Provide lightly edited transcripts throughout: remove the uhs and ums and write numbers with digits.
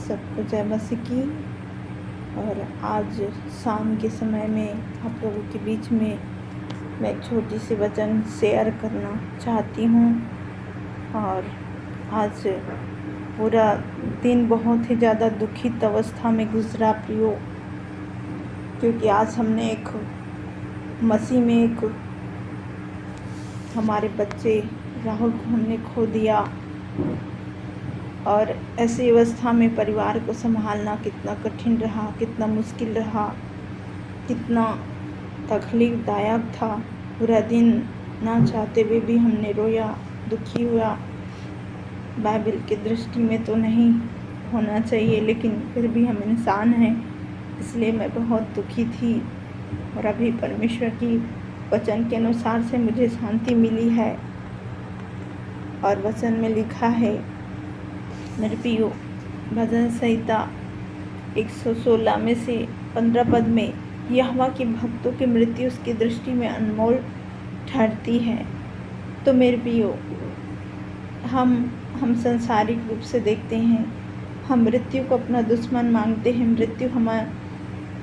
सबको जय मसीह की। और आज शाम के समय में आप लोगों के बीच में मैं एक छोटी सी वचन शेयर करना चाहती हूँ। और आज पूरा दिन बहुत ही ज़्यादा दुखित अवस्था में गुजरा प्रियो, क्योंकि आज हमने एक मसीह में एक हमारे बच्चे राहुल को हमने खो दिया। और ऐसी अवस्था में परिवार को संभालना कितना कठिन रहा, कितना मुश्किल रहा, कितना तकलीफ़दायक था। पूरा दिन ना चाहते हुए भी हमने रोया, दुखी हुआ। बाइबल की दृष्टि में तो नहीं होना चाहिए, लेकिन फिर भी हम इंसान हैं, इसलिए मैं बहुत दुखी थी। और अभी परमेश्वर की वचन के अनुसार से मुझे शांति मिली है। और वचन में लिखा है मेरे प्रियो, भजन संहिता 116 में से 15 पद में, यहोवा के भक्तों की मृत्यु उसकी दृष्टि में अनमोल ठहरती है। तो मेरे प्रियो, हम सांसारिक रूप से देखते हैं, हम मृत्यु को अपना दुश्मन मांगते हैं। मृत्यु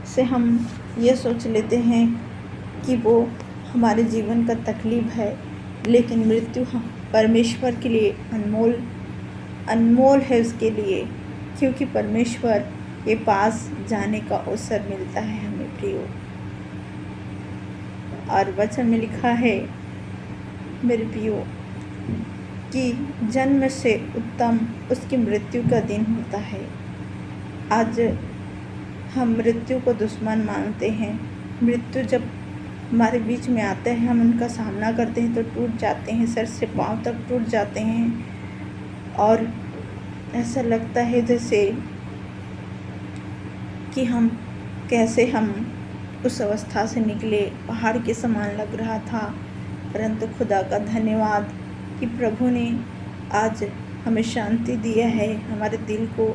से हम ये सोच लेते हैं कि वो हमारे जीवन का तकलीफ है, लेकिन मृत्यु परमेश्वर के लिए अनमोल है उसके लिए, क्योंकि परमेश्वर के पास जाने का अवसर मिलता है हमें प्रियो। और वचन में लिखा है मेरे प्रियो कि जन्म से उत्तम उसकी मृत्यु का दिन होता है। आज हम मृत्यु को दुश्मन मानते हैं। मृत्यु जब हमारे बीच में आते हैं, हम उनका सामना करते हैं तो टूट जाते हैं, सर से पांव तक टूट जाते हैं। और ऐसा लगता है जैसे कि हम उस अवस्था से निकले, पहाड़ के समान लग रहा था। परंतु खुदा का धन्यवाद कि प्रभु ने आज हमें शांति दिया है, हमारे दिल को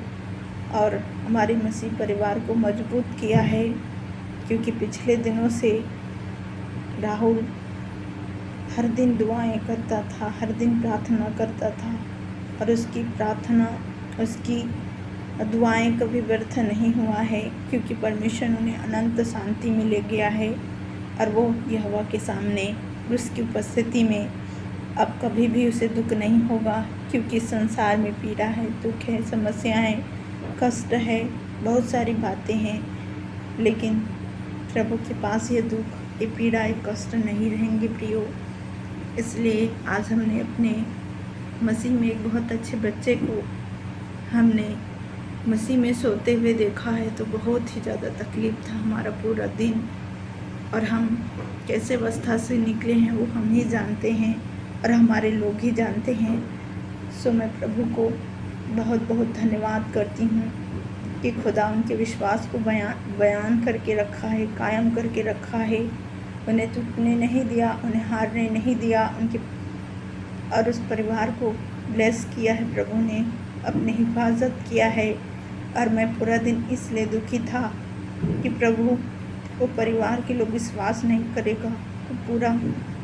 और हमारे मसीह परिवार को मजबूत किया है। क्योंकि पिछले दिनों से राहुल हर दिन दुआएं करता था, हर दिन प्रार्थना करता था, और उसकी प्रार्थना, उसकी दुआएं कभी व्यर्थ नहीं हुआ है, क्योंकि परमेश्वर उन्हें अनंत शांति में ले गया है। और वो यहोवा के सामने, उसकी उपस्थिति में अब कभी भी उसे दुख नहीं होगा, क्योंकि संसार में पीड़ा है, दुख है, समस्याएं, कष्ट है, बहुत सारी बातें हैं, लेकिन प्रभु के पास ये दुख, ये पीड़ा, ये कष्ट नहीं रहेंगे प्रियो। इसलिए आज हमने अपने मसीह में एक बहुत अच्छे बच्चे को हमने मसीह में सोते हुए देखा है, तो बहुत ही ज़्यादा तकलीफ़ था हमारा पूरा दिन। और हम कैसे अवस्था से निकले हैं वो हम ही जानते हैं, और हमारे लोग ही जानते हैं। सो मैं प्रभु को बहुत बहुत धन्यवाद करती हूँ कि खुदा उनके विश्वास को बयान करके रखा है, कायम करके रखा है। उन्हें टूटने नहीं दिया, उन्हें हारने नहीं दिया, और उस परिवार को ब्लेस किया है प्रभु ने, अपनी हिफाजत किया है। और मैं पूरा दिन इसलिए दुखी था कि प्रभु वो परिवार के लोग विश्वास नहीं करेगा तो पूरा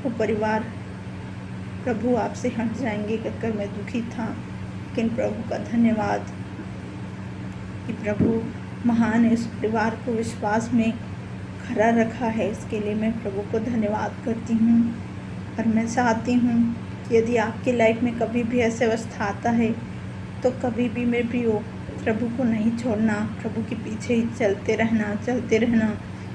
वो परिवार प्रभु आपसे हट जाएंगे कहकर मैं दुखी था। लेकिन प्रभु का धन्यवाद कि प्रभु महान है, उस परिवार को विश्वास में खड़ा रखा है। इसके लिए मैं प्रभु को धन्यवाद करती हूँ। और मैं चाहती हूँ कि यदि आपकी लाइफ में कभी भी ऐसी अवस्था आता है, तो कभी भी मेरे प्रियो प्रभु को नहीं छोड़ना, प्रभु के पीछे ही चलते रहना,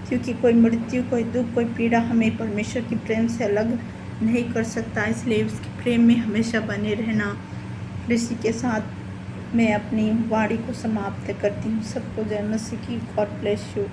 क्योंकि कोई मृत्यु, कोई दुख, कोई पीड़ा हमें परमेश्वर के प्रेम से अलग नहीं कर सकता। इसलिए उसके प्रेम में हमेशा बने रहना। इसी के साथ मैं अपनी वाणी को समाप्त करती हूँ। सबको जय मसीह की। God bless you.